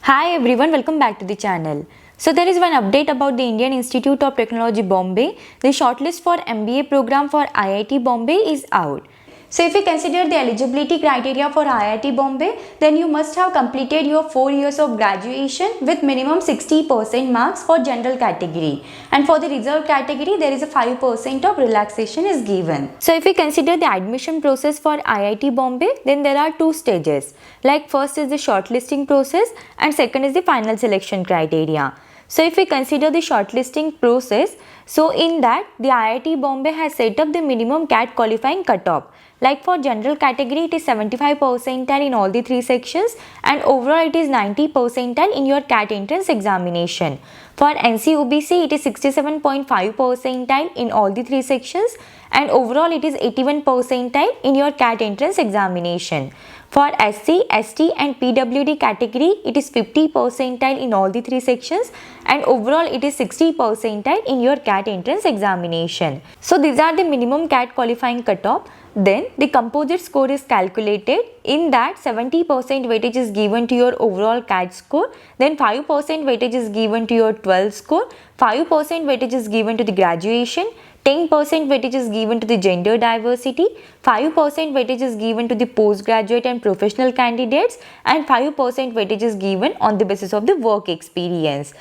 Hi everyone, welcome back to the channel. So there is one update about the Indian Institute of Technology Bombay. The shortlist for MBA program for IIT Bombay is out. So if we consider the eligibility criteria for IIT Bombay, then you must have completed your 4 years of graduation with minimum 60% marks for general category. And for the reserved category, there is a 5% of relaxation is given. So if we consider the admission process for IIT Bombay, then there are two stages. Like first is the shortlisting process and second is the final selection criteria. So if we consider the shortlisting process, so in that the IIT Bombay has set up the minimum CAT qualifying cutoff. Like for general category, it is 75 percentile in all the 3 sections and overall it is 90 percentile in your CAT entrance examination. For NC-OBC, it is 67.5 percentile in all the 3 sections and overall it is 81 percentile in your CAT entrance examination. For SC, ST and PWD category, it is 50 percentile in all the 3 sections and overall it is 60 percentile in your CAT entrance examination. So these are the minimum CAT qualifying cutoff. Then the composite score is calculated. In that 70% weightage is given to your overall CAT score, then 5% weightage is given to your 12 score, 5% weightage is given to the graduation, 10% weightage is given to the gender diversity, 5% weightage is given to the postgraduate and professional candidates and 5% weightage is given on the basis of the work experience.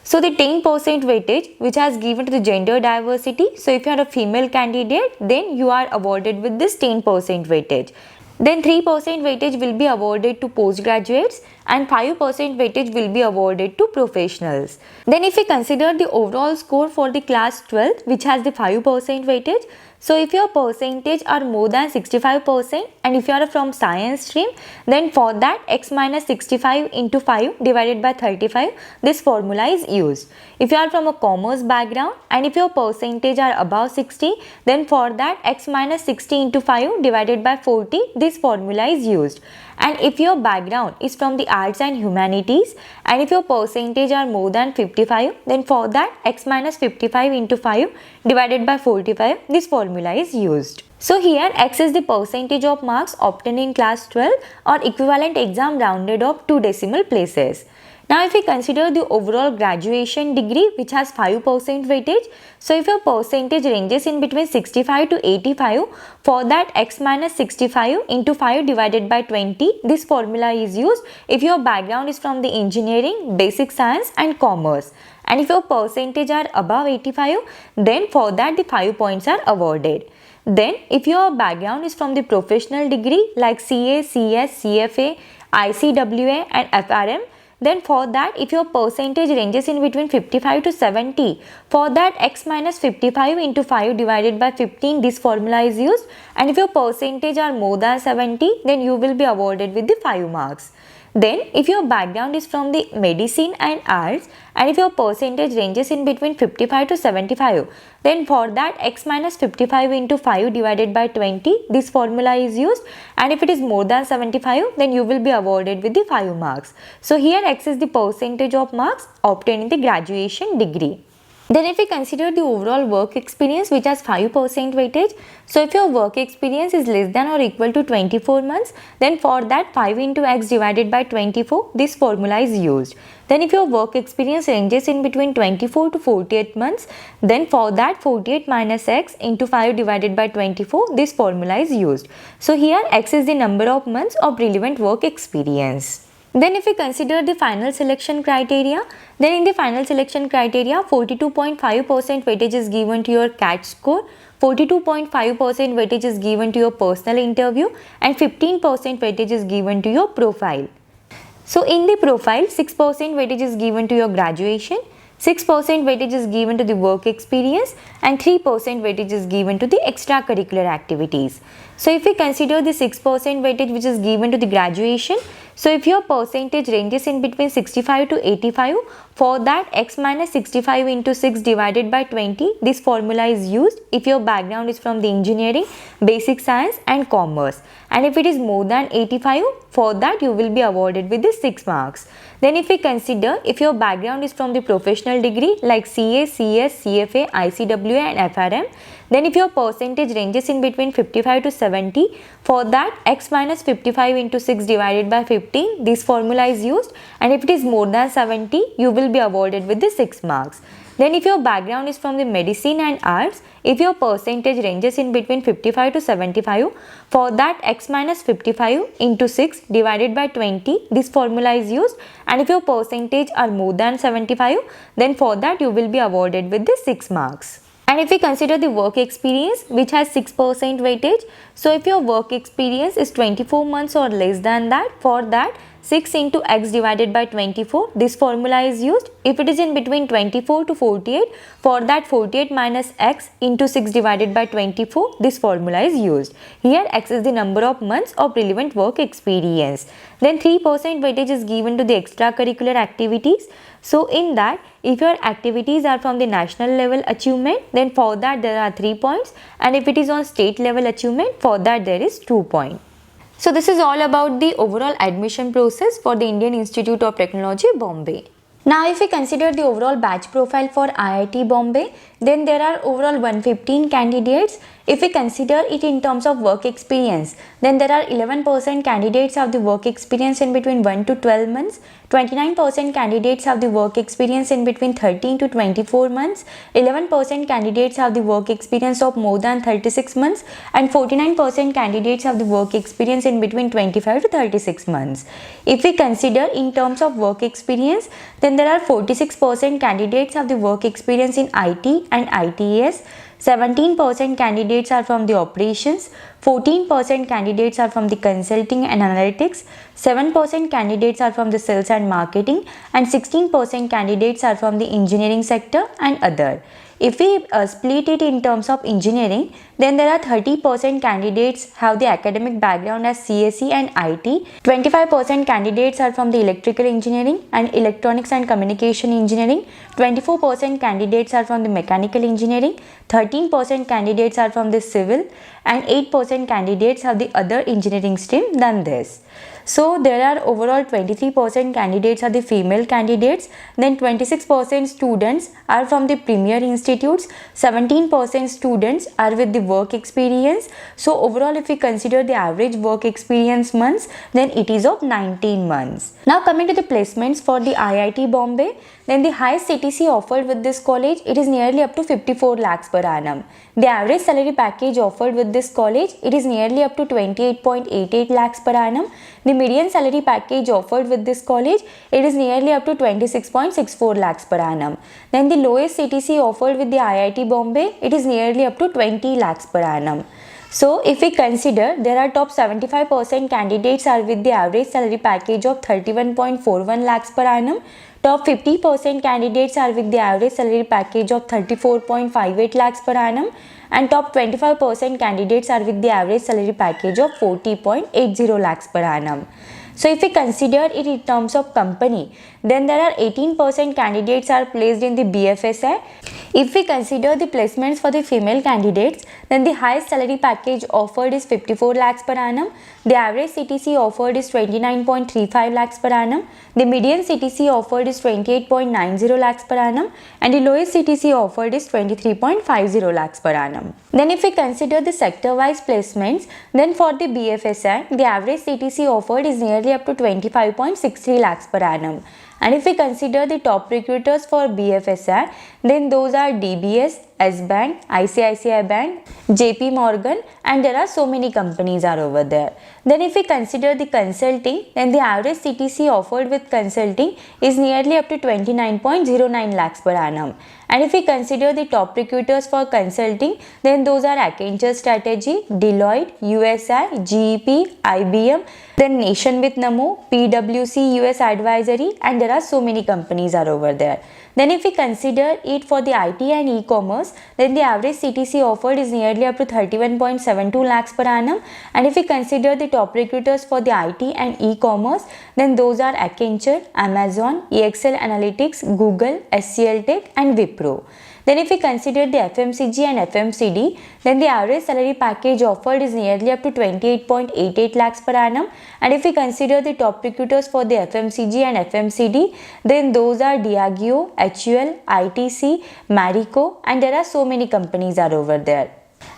So the 10% weightage which has given to the gender diversity, so if you are a female candidate then you are awarded with this 10% weightage. Then 3% weightage will be awarded to postgraduates and 5% weightage will be awarded to professionals. Then if we consider the overall score for the class 12 which has the 5% weightage, so if your percentage are more than 65% and if you are from science stream, then for that x minus 65 into 5 divided by 35, this formula is used. If you are from a commerce background and if your percentage are above 60, then for that x minus 60 into 5 divided by 40, this formula is used. And if your background is from the arts and humanities and if your percentage are more than 55, then for that x minus 55 into 5 divided by 45, this formula is used. So here x is the percentage of marks obtained in class 12 or equivalent exam rounded off 2 decimal places. Now if we consider the overall graduation degree which has 5% weightage, so if your percentage ranges in between 65 to 85, for that x minus 65 into 5 divided by 20, this formula is used if your background is from the engineering, basic science and commerce. And if your percentage are above 85, then for that the 5 points are awarded. Then if your background is from the professional degree like CA, CS, CFA, ICWA and FRM, then for that if your percentage ranges in between 55 to 70, for that x minus 55 into 5 divided by 15, this formula is used, and if your percentage are more than 70, then you will be awarded with the 5 marks. Then if your background is from the medicine and arts and if your percentage ranges in between 55 to 75, then for that x minus 55 into 5 divided by 20, this formula is used, and if it is more than 75, then you will be awarded with the 5 marks. So here x is the percentage of marks obtained in the graduation degree. Then if we consider the overall work experience which has 5% weightage, so if your work experience is less than or equal to 24 months, then for that 5 into x divided by 24, this formula is used. Then if your work experience ranges in between 24 to 48 months, then for that 48 minus x into 5 divided by 24, this formula is used. So here x is the number of months of relevant work experience. Then if we consider the final selection criteria, then in the final selection criteria 42.5% weightage is given to your CAT score, 42.5% weightage is given to your personal interview and 15% weightage is given to your profile. So in the profile 6% weightage is given to your graduation, 6% weightage is given to the work experience and 3% weightage is given to the extracurricular activities. So if we consider the 6% weightage which is given to the graduation, so if your percentage ranges in between 65 to 85, for that x minus 65 into 6 divided by 20, this formula is used if your background is from the engineering, basic science and commerce. And if it is more than 85, for that you will be awarded with the 6 marks. Then if we consider if your background is from the professional degree like CA, CS, CFA, ICWA and FRM, Then if your percentage ranges in between 55 to 70, for that x minus 55 into 6 divided by 15, this formula is used, and if it is more than 70, you will be awarded with the 6 marks. Then if your background is from the medicine and arts, if your percentage ranges in between 55 to 75, for that x minus 55 into 6 divided by 20, this formula is used, and if your percentage are more than 75, then for that you will be awarded with the 6 marks. And if we consider the work experience, which has 6% weightage, so if your work experience is 24 months or less than that, for that 6 into x divided by 24, this formula is used. If it is in between 24 to 48, for that 48 minus x into 6 divided by 24, this formula is used. Here x is the number of months of relevant work experience. Then 3% weightage is given to the extracurricular activities. So in that, if your activities are from the national level achievement, then for that there are 3 points, and if it is on state level achievement, for that there is 2 points. So this is all about the overall admission process for the Indian Institute of Technology, Bombay. Now if we consider the overall batch profile for IIT Bombay, then there are overall 115 candidates. If we consider it in terms of work experience, then there are 11% candidates have the work experience in between 1 to 12 months, 29% candidates have the work experience in between 13 to 24 months, 11% candidates have the work experience of more than 36 months, and 49% candidates have the work experience in between 25 to 36 months. If we consider in terms of work experience, then there are 46% candidates have the work experience in IT and ITES, 17% candidates are from the operations, 14% candidates are from the consulting and analytics, 7% candidates are from the sales and marketing, and 16% candidates are from the engineering sector and other. If we split it in terms of engineering, then there are 30% candidates have the academic background as CSE and IT, 25% candidates are from the electrical engineering and electronics and communication engineering, 24% candidates are from the mechanical engineering, 13% candidates are from the civil, and 8% candidates have the other engineering stream than this. So there are overall 23% candidates are the female candidates, then 26% students are from the premier institutes, 17% students are with the work experience. So overall if we consider the average work experience months, then it is of 19 months. Now coming to the placements for the IIT Bombay, then the highest CTC offered with this college, it is nearly up to 54 lakhs per annum. The average salary package offered with this college, it is nearly up to 28.88 lakhs per annum. The median salary package offered with this college, it is nearly up to 26.64 lakhs per annum. Then the lowest CTC offered with the IIT Bombay, it is nearly up to 20 lakhs per annum. So if we consider, there are top 75% candidates are with the average salary package of 31.41 lakhs per annum. Top 50% candidates are with the average salary package of 34.58 lakhs per annum, and top 25% candidates are with the average salary package of 40.80 lakhs per annum. So if we consider it in terms of company, then there are 18% candidates are placed in the BFSI. If we consider the placements for the female candidates, then the highest salary package offered is 54 lakhs per annum. The average CTC offered is 29.35 lakhs per annum. The median CTC offered is 28.90 lakhs per annum, and the lowest CTC offered is 23.50 lakhs per annum. Then if we consider the sector-wise placements, then for the BFSI, the average CTC offered is nearly up to 25.63 lakhs per annum. And if we consider the top recruiters for BFSI, then those are DBS, S-Bank, ICICI Bank, JP Morgan, and there are so many companies are over there. Then if we consider the consulting, then the average CTC offered with consulting is nearly up to 29.09 lakhs per annum. And if we consider the top recruiters for consulting, then those are Accenture Strategy, Deloitte, USI, GEP, IBM, then Nation with Namo, PwC US Advisory, and there are so many companies are over there. Then if we consider it for the IT and e-commerce, then the average CTC offered is nearly up to 31.72 lakhs per annum. And if we consider the top recruiters for the IT and e-commerce, then those are Accenture, Amazon, EXL Analytics, Google, SCL Tech, and Wipro. Then if we consider the FMCG and FMCD, then the average salary package offered is nearly up to 28.88 lakhs per annum. And if we consider the top recruiters for the FMCG and FMCD, then those are Diageo, HUL, ITC, Marico, and there are so many companies are over there.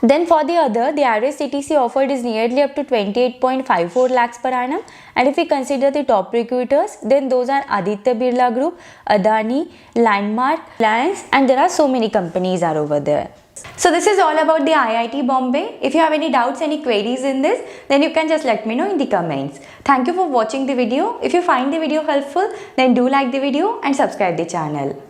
Then for the other, the average CTC offered is nearly up to 28.54 lakhs per annum. And if we consider the top recruiters, then those are Aditya Birla Group, Adani, Landmark, Reliance, and there are so many companies are over there. So this is all about the IIT Bombay. If you have any doubts, any queries in this, then you can just let me know in the comments. Thank you for watching the video. If you find the video helpful, then do like the video and subscribe the channel.